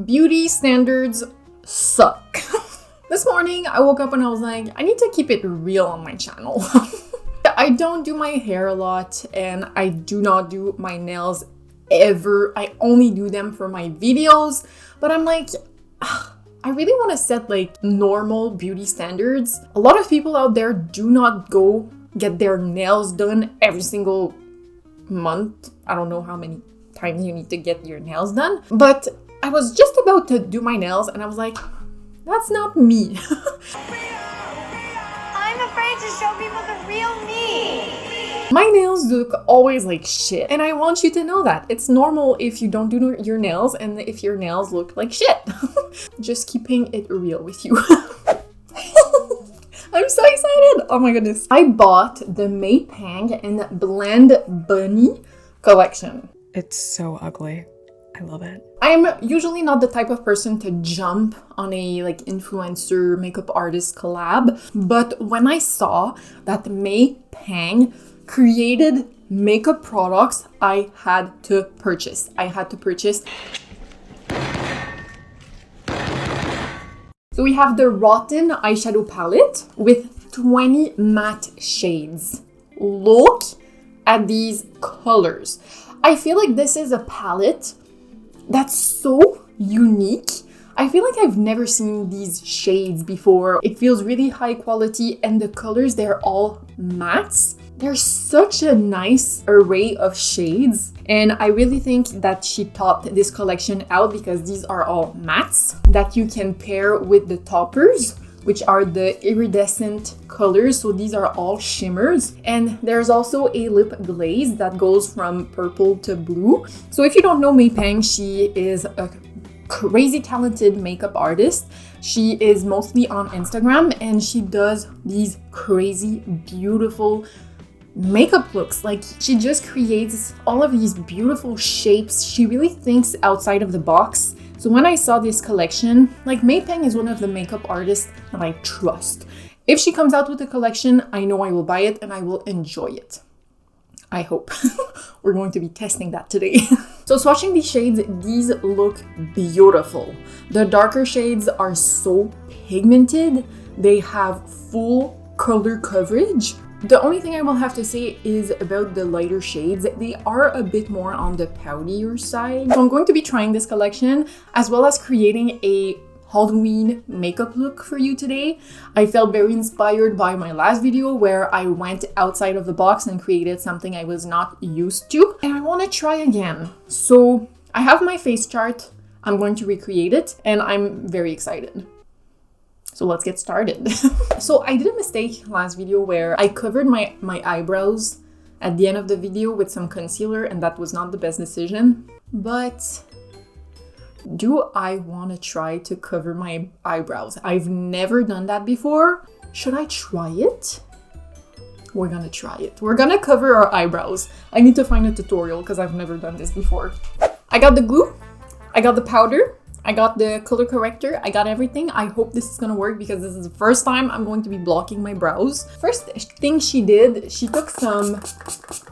Beauty standards suck. This morning I woke up and I was like, I need to keep it real on my channel. I don't do my hair a lot and I do not do my nails ever. I only do them for my videos, but I'm like, I really want to set like normal beauty standards. A lot of people out there do not go get their nails done every single month. I don't know how many times you need to get your nails done, but I was just about to do my nails and I was like, that's not me. I'm afraid to show people the real me. My nails look always like shit, and I want you to know that. It's normal if you don't do your nails and if your nails look like shit. Just keeping it real with you. I'm so excited! Oh my goodness. I bought the Mei Pang and Blend Bunny collection. It's so ugly. I love it. I'm usually not the type of person to jump on a like influencer makeup artist collab, but when I saw that Mei Pang created makeup products, I had to purchase. So we have the Rotten eyeshadow palette with 20 matte shades. Look at these colors. I feel like this is a palette that's so unique. I feel like I've never seen these shades before. It feels really high quality and the colors, they're all mattes. There's such a nice array of shades and I really think that she topped this collection out because these are all mattes that you can pair with the toppers, which are the iridescent colors. So these are all shimmers. And there's also a lip glaze that goes from purple to blue. So if you don't know Mei Pang, she is a crazy talented makeup artist. She is mostly on Instagram and she does these crazy, beautiful makeup looks. Like she just creates all of these beautiful shapes. She really thinks outside of the box. So when I saw this collection, like Mei Pang is one of the makeup artists that I trust. If she comes out with a collection, I know I will buy it and I will enjoy it. I hope. We're going to be testing that today. So swatching these shades, these look beautiful. The darker shades are so pigmented. They have full color coverage. The only thing I will have to say is about the lighter shades, they are a bit more on the powderier side. So I'm going to be trying this collection as well as creating a Halloween makeup look for you today. I felt very inspired by my last video where I went outside of the box and created something I was not used to. And I want to try again. So I have my face chart. I'm going to recreate it and I'm very excited. So let's get started. So I did a mistake last video where I covered my eyebrows at the end of the video with some concealer and that was not the best decision. But do I want to try to cover my eyebrows? I've never done that before. Should I try it? We're gonna try it. We're gonna cover our eyebrows. I need to find a tutorial because I've never done this before. I got the glue, I got the powder, I got the color corrector, I got everything. I hope this is gonna work because this is the first time I'm going to be blocking my brows. First thing she did, she took some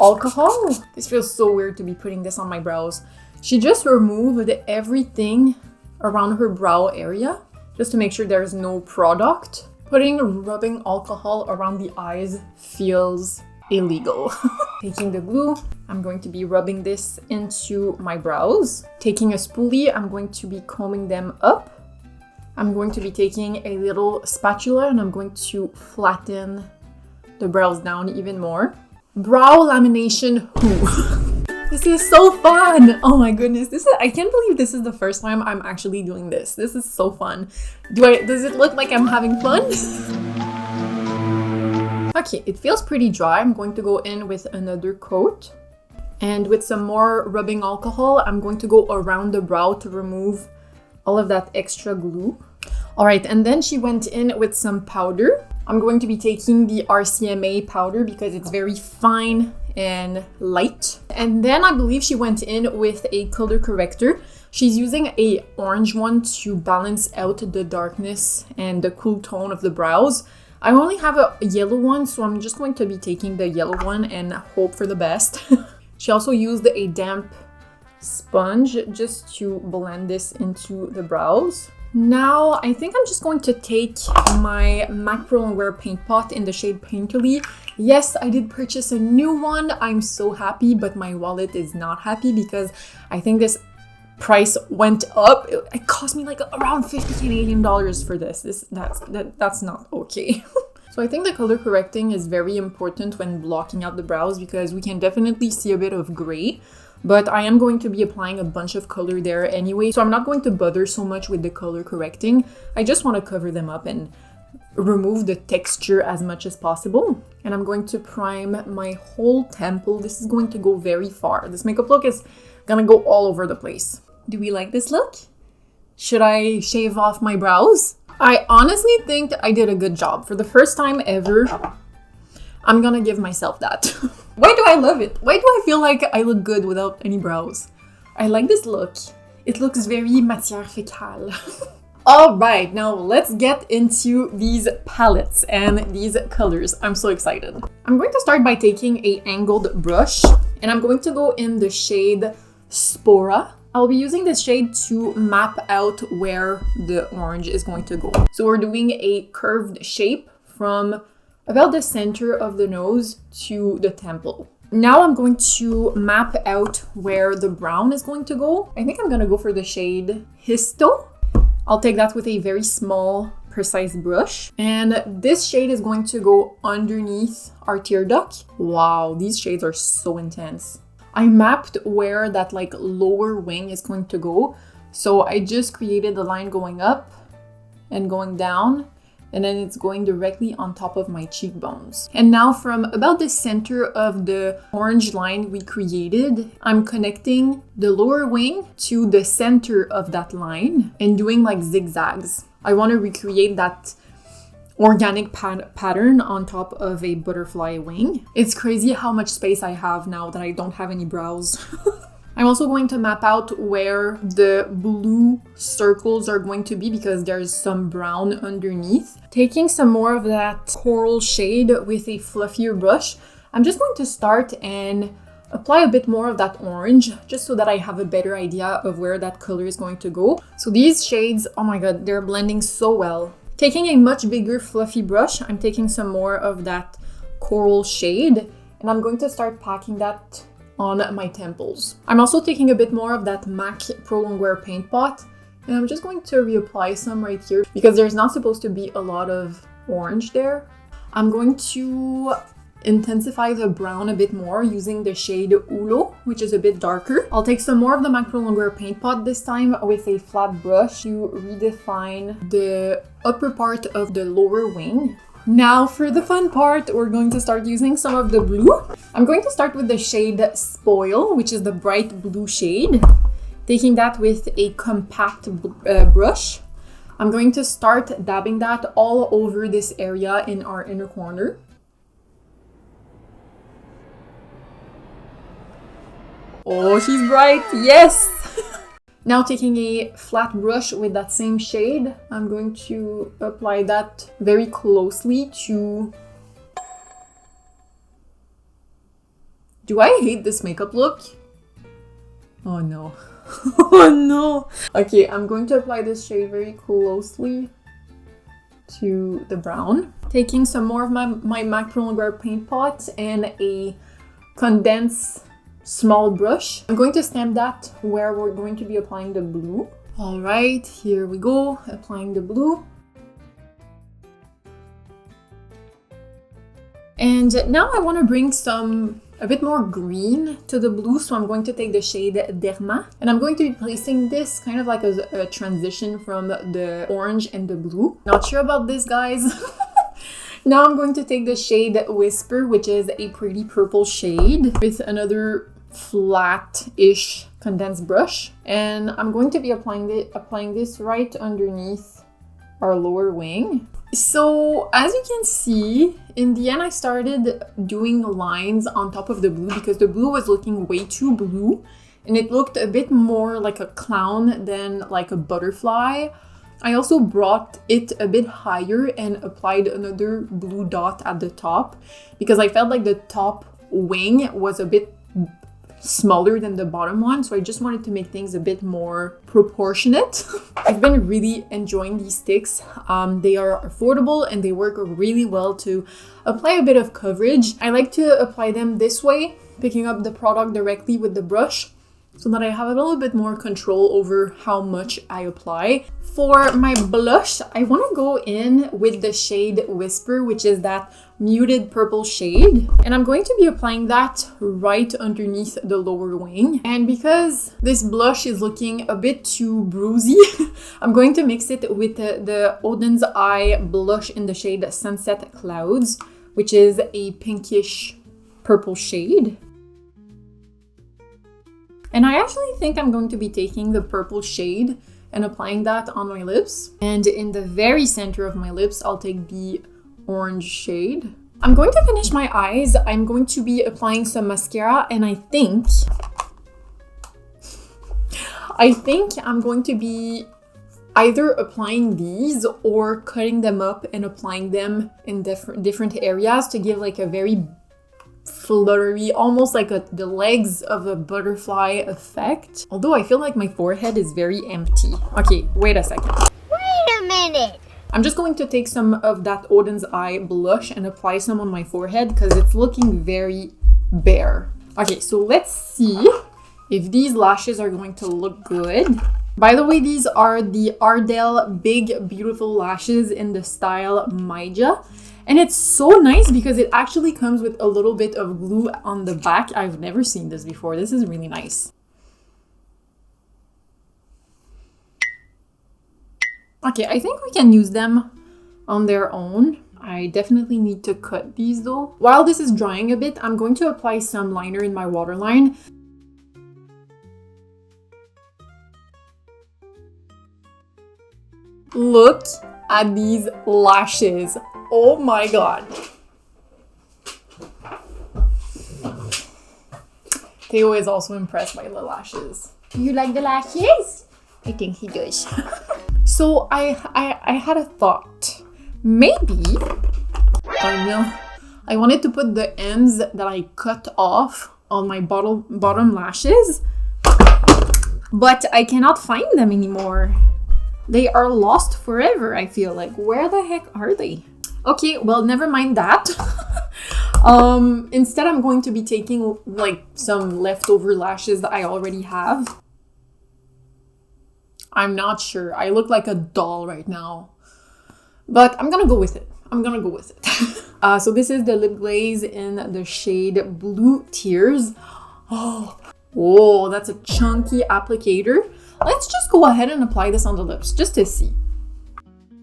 alcohol. This feels so weird to be putting this on my brows. She just removed everything around her brow area just to make sure there's no product. Rubbing alcohol around the eyes feels illegal. Taking the glue, I'm going to be rubbing this into my brows. Taking a spoolie, I'm going to be combing them up. I'm going to be taking a little spatula and I'm going to flatten the brows down even more. Brow lamination who? This is so fun! Oh my goodness, I can't believe this is the first time I'm actually doing this. This is so fun. Does it look like I'm having fun? Okay, it feels pretty dry. I'm going to go in with another coat. And with some more rubbing alcohol, I'm going to go around the brow to remove all of that extra glue. All right, and then she went in with some powder. I'm going to be taking the RCMA powder because it's very fine and light. And then I believe she went in with a color corrector. She's using a orange one to balance out the darkness and the cool tone of the brows. I only have a yellow one, so I'm just going to be taking the yellow one and hope for the best. She also used a damp sponge just to blend this into the brows. Now, I think I'm just going to take my MAC Pro Longwear paint pot in the shade Painterly. Yes, I did purchase a new one. I'm so happy, but my wallet is not happy because I think this price went up. It cost me like around 50 Canadian dollars for this. That's not okay. So I think the color correcting is very important when blocking out the brows because we can definitely see a bit of gray, but I am going to be applying a bunch of color there anyway, so I'm not going to bother so much with the color correcting. I just want to cover them up and remove the texture as much as possible. And I'm going to prime my whole temple. This is going to go very far. This makeup look is gonna go all over the place. Do we like this look? Should I shave off my brows? I honestly think I did a good job. For the first time ever, I'm gonna give myself that. Why do I love it? Why do I feel like I look good without any brows? I like this look. It looks very matière fécale. Alright, now let's get into these palettes and these colors. I'm so excited. I'm going to start by taking a angled brush and I'm going to go in the shade Spora. I'll be using this shade to map out where the orange is going to go. So we're doing a curved shape from about the center of the nose to the temple. Now I'm going to map out where the brown is going to go. I think I'm gonna go for the shade Histo. I'll take that with a very small, precise brush. And this shade is going to go underneath our tear duct. Wow, these shades are so intense. I mapped where that like lower wing is going to go. So I just created the line going up and going down, and then it's going directly on top of my cheekbones. And now from about the center of the orange line we created, I'm connecting the lower wing to the center of that line and doing like zigzags. I want to recreate that organic pattern on top of a butterfly wing. It's crazy how much space I have now that I don't have any brows. I'm also going to map out where the blue circles are going to be because there's some brown underneath. Taking some more of that coral shade with a fluffier brush, I'm just going to start and apply a bit more of that orange just so that I have a better idea of where that color is going to go. So these shades, oh my god, they're blending so well. Taking a much bigger fluffy brush, I'm taking some more of that coral shade and I'm going to start packing that on my temples. I'm also taking a bit more of that MAC Pro Longwear paint pot and I'm just going to reapply some right here because there's not supposed to be a lot of orange there. I'm going to intensify the brown a bit more using the shade Ulo, which is a bit darker. I'll take some more of the MAC Pro Longwear paint pot this time with a flat brush to redefine the upper part of the lower wing. Now for the fun part, we're going to start using some of the blue. I'm going to start with the shade Spoil, which is the bright blue shade. Taking that with a compact brush. I'm going to start dabbing that all over this area in our inner corner. Oh, she's bright, yes! Now taking a flat brush with that same shade, I'm going to apply that very closely to... Do I hate this makeup look? Oh no. Oh no! Okay, I'm going to apply this shade very closely to the brown. Taking some more of my MAC Pro Longwear paint pot and a condensed small brush. I'm going to stamp that where we're going to be applying the blue. All right, here we go, applying the blue. And now I want to bring a bit more green to the blue, so I'm going to take the shade Derma, and I'm going to be placing this kind of like a transition from the orange and the blue. Not sure about this, guys. Now I'm going to take the shade Whisper, which is a pretty purple shade, with another flat-ish condensed brush. And I'm going to be applying this right underneath our lower wing. So as you can see, in the end I started doing lines on top of the blue because the blue was looking way too blue and it looked a bit more like a clown than like a butterfly. I also brought it a bit higher and applied another blue dot at the top because I felt like the top wing was a bit smaller than the bottom one, so I just wanted to make things a bit more proportionate. I've been really enjoying these sticks. They are affordable and they work really well to apply a bit of coverage. I like to apply them this way, picking up the product directly with the brush, so that I have a little bit more control over how much I apply. For my blush, I want to go in with the shade Whisper, which is that muted purple shade. And I'm going to be applying that right underneath the lower wing. And because this blush is looking a bit too bruisey, I'm going to mix it with the Oden's Eye blush in the shade Sunset Clouds, which is a pinkish purple shade. And I actually think I'm going to be taking the purple shade and applying that on my lips. And in the very center of my lips, I'll take the orange shade. I'm going to finish my eyes. I'm going to be applying some mascara, and I think I'm going to be either applying these or cutting them up and applying them in different areas to give like a very fluttery, almost like the legs of a butterfly effect. Although I feel like my forehead is very empty. Okay, wait a second. Wait a minute. I'm just going to take some of that Oden's Eye blush and apply some on my forehead because it's looking very bare. Okay, so let's see if these lashes are going to look good. By the way, these are the Ardell Big Beautiful Lashes in the style Maija. And it's so nice because it actually comes with a little bit of glue on the back. I've never seen this before. This is really nice. Okay, I think we can use them on their own. I definitely need to cut these though. While this is drying a bit, I'm going to apply some liner in my waterline. Look at these lashes. Oh my god. Theo is also impressed by the lashes. You like the lashes? I think he does. So I had a thought. Maybe, I wanted to put the ends that I cut off on my bottom lashes, but I cannot find them anymore. They are lost forever, I feel like. Where the heck are they? Okay, well, never mind that. Instead, I'm going to be taking like some leftover lashes that I already have. I'm not sure. I look like a doll right now. But I'm gonna go with it. So this is the lip glaze in the shade Blue Tears. Oh, that's a chunky applicator. Let's just go ahead and apply this on the lips just to see.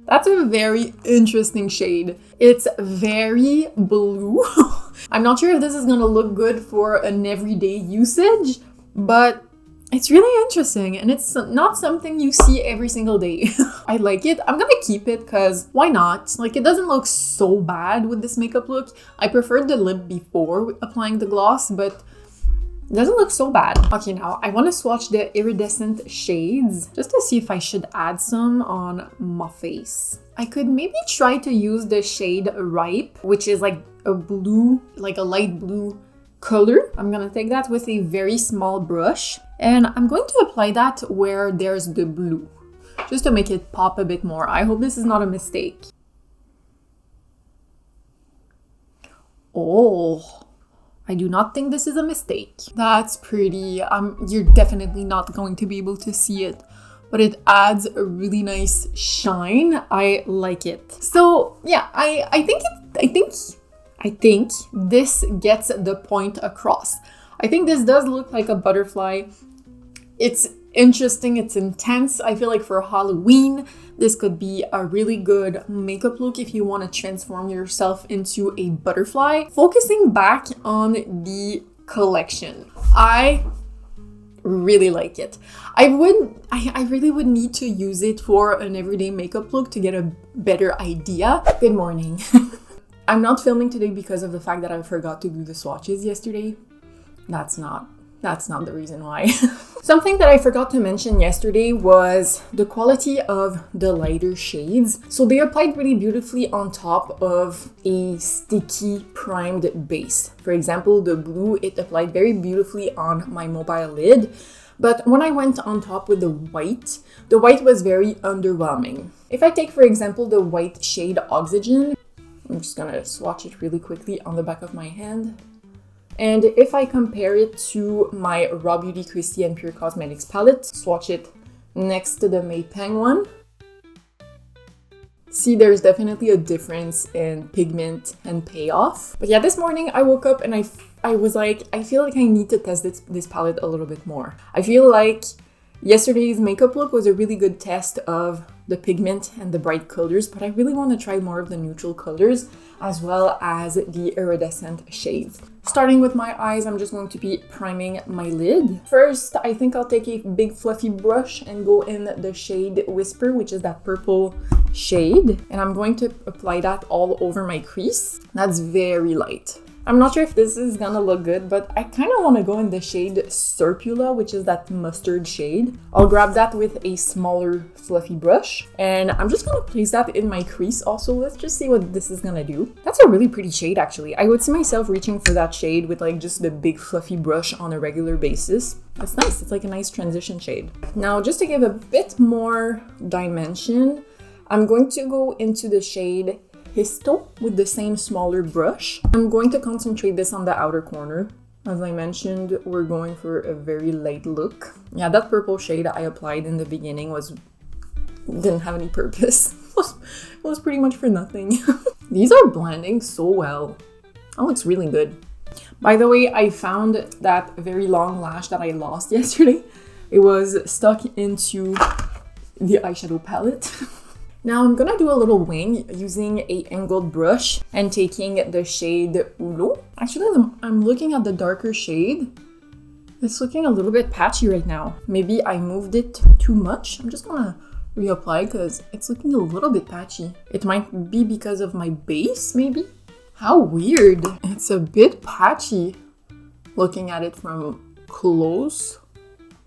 That's a very interesting shade. It's very blue. I'm not sure if this is gonna look good for an everyday usage, but it's really interesting and it's not something you see every single day. I like it. I'm gonna keep it because why not? Like, it doesn't look so bad with this makeup look. I preferred the lip before applying the gloss, but it doesn't look so bad. Okay, now I want to swatch the iridescent shades just to see if I should add some on my face. I could maybe try to use the shade Ripe, which is like a blue, like a light blue color. I'm gonna take that with a very small brush and I'm going to apply that where there's the blue, just to make it pop a bit more. I hope this is not a mistake. Oh, I do not think this is a mistake. That's pretty. You're definitely not going to be able to see it, but it adds a really nice shine. I like it. So yeah, I think this gets the point across. I think this does look like a butterfly. It's interesting, it's intense. I feel like for Halloween, this could be a really good makeup look if you want to transform yourself into a butterfly. Focusing back on the collection, I really like it. I really would need to use it for an everyday makeup look to get a better idea. Good morning. I'm not filming today because of the fact that I forgot to do the swatches yesterday. That's not That's not the reason why. Something that I forgot to mention yesterday was the quality of the lighter shades. So they applied really beautifully on top of a sticky primed base. For example, the blue, it applied very beautifully on my mobile lid. But when I went on top with the white was very underwhelming. If I take, for example, the white shade Oxygen, I'm just gonna swatch it really quickly on the back of my hand. And if I compare it to my Raw Beauty Christie and Pure Cosmetics palette, swatch it next to the Mei Pang one, see there's definitely a difference in pigment and payoff. But yeah, this morning I woke up and I was like, I feel like I need to test this palette a little bit more. I feel like yesterday's makeup look was a really good test of the pigment and the bright colors, but I really want to try more of the neutral colors as well as the iridescent shades. Starting with my eyes, I'm just going to be priming my lid. First, I think I'll take a big fluffy brush and go in the shade Whisper, which is that purple shade. And I'm going to apply that all over my crease. That's very light. I'm not sure if this is gonna look good, but I kind of want to go in the shade Serpula, which is that mustard shade. I'll grab that with a smaller fluffy brush, and I'm just gonna place that in my crease also. Let's just see what this is gonna do. That's a really pretty shade, actually. I would see myself reaching for that shade with like just the big fluffy brush on a regular basis. That's nice. It's like a nice transition shade. Now, just to give a bit more dimension, I'm going to go into the shade Histo with the same smaller brush. I'm going to concentrate this on the outer corner. As I mentioned, we're going for a very light look. Yeah, that purple shade I applied in the beginning didn't have any purpose. It was pretty much for nothing. These are blending so well. That looks really good. By the way, I found that very long lash that I lost yesterday. It was stuck into the eyeshadow palette. Now I'm gonna do a little wing using a angled brush and taking the shade Ulo. Actually, I'm looking at the darker shade. It's looking a little bit patchy right now. Maybe I moved it too much. I'm just gonna reapply because it's looking a little bit patchy. It might be because of my base, maybe? How weird. It's a bit patchy looking at it from close.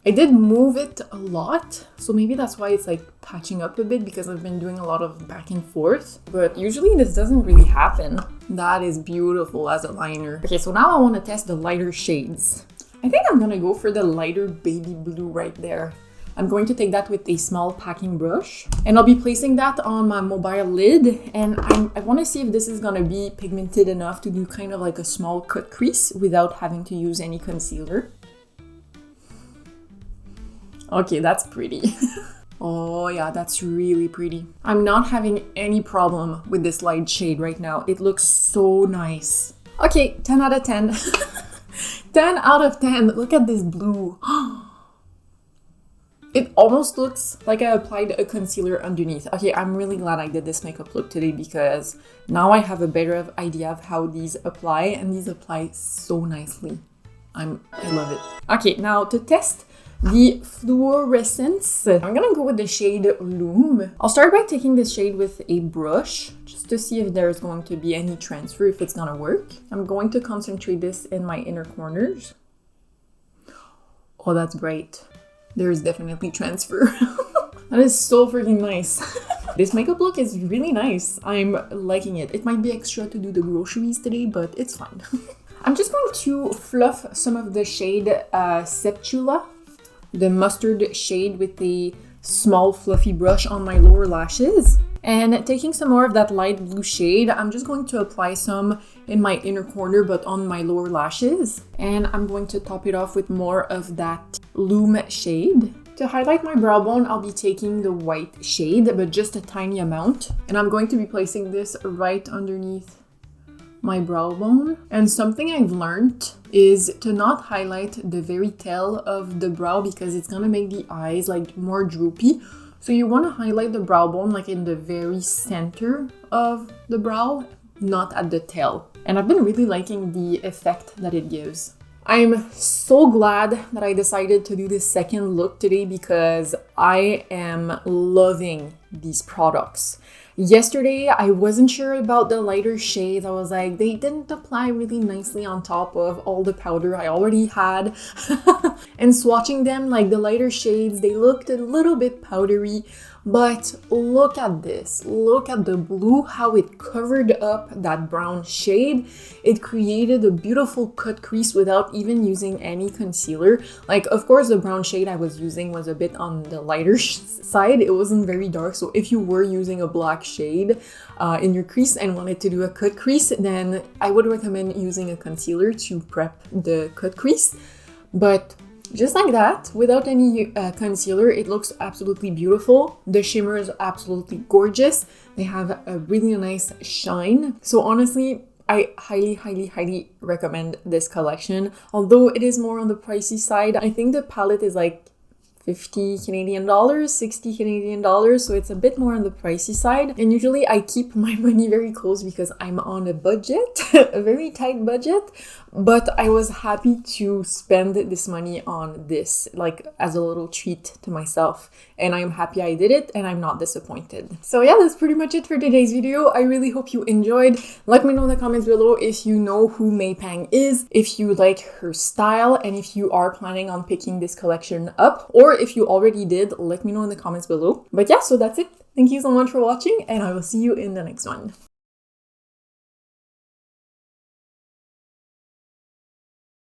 I did move it a lot, so maybe that's why it's like patching up a bit, because I've been doing a lot of back and forth. But usually this doesn't really happen. That is beautiful as a liner. Okay, so now I want to test the lighter shades. I think I'm gonna go for the lighter baby blue right there. I'm going to take that with a small packing brush, and I'll be placing that on my mobile lid, and I want to see if this is gonna be pigmented enough to do kind of like a small cut crease without having to use any concealer. Okay, that's pretty. Oh yeah, that's really pretty. I'm not having any problem with this light shade right now. It looks so nice. Okay, 10 out of 10. 10 out of 10. Look at this blue. It almost looks like I applied a concealer underneath. Okay, I'm really glad I did this makeup look today because now I have a better idea of how these apply, and these apply so nicely. I love it. Okay, now to test the fluorescence, I'm gonna go with the shade Loom. I'll start by taking this shade with a brush just to see if there's going to be any transfer, if it's gonna work. I'm going to concentrate this in my inner corners. Oh, that's bright. There's definitely transfer. That is so freaking nice. This makeup look is really nice. I'm liking it. It might be extra to do the groceries today, but it's fine. I'm just going to fluff some of the shade Septula, the mustard shade, with a small fluffy brush on my lower lashes. And taking some more of that light blue shade, I'm just going to apply some in my inner corner but on my lower lashes. And I'm going to top it off with more of that Loom shade. To highlight my brow bone, I'll be taking the white shade, but just a tiny amount. And I'm going to be placing this right underneath my brow bone. And something I've learned is to not highlight the very tail of the brow because it's gonna make the eyes like more droopy. So you want to highlight the brow bone like in the very center of the brow, not at the tail. And I've been really liking the effect that it gives. I'm so glad that I decided to do this second look today because I am loving these products. Yesterday, I wasn't sure about the lighter shades. I was like, they didn't apply really nicely on top of all the powder I already had. And swatching them, like the lighter shades, they looked a little bit powdery. But look at this. Look at the blue, how it covered up that brown shade. It created a beautiful cut crease without even using any concealer. Like, of course, the brown shade I was using was a bit on the lighter side. It wasn't very dark. So if you were using a black shade in your crease and wanted to do a cut crease, then I would recommend using a concealer to prep the cut crease. But just like that, without any concealer, it looks absolutely beautiful. The shimmer is absolutely gorgeous. They have a really nice shine. So honestly, I highly recommend this collection. Although it is more on the pricey side, I think the palette is like 50 Canadian dollars, 60 Canadian dollars, so it's a bit more on the pricey side. And usually I keep my money very close because I'm on a budget, a very tight budget, but I was happy to spend this money on this, like as a little treat to myself. And I'm happy I did it and I'm not disappointed. So yeah, that's pretty much it for today's video. I really hope you enjoyed. Let me know in the comments below if you know who Mei Pang is, if you like her style, and if you are planning on picking this collection up, or if you already did, let me know in the comments below. But yeah, so that's it. Thank you so much for watching, and I will see you in the next one.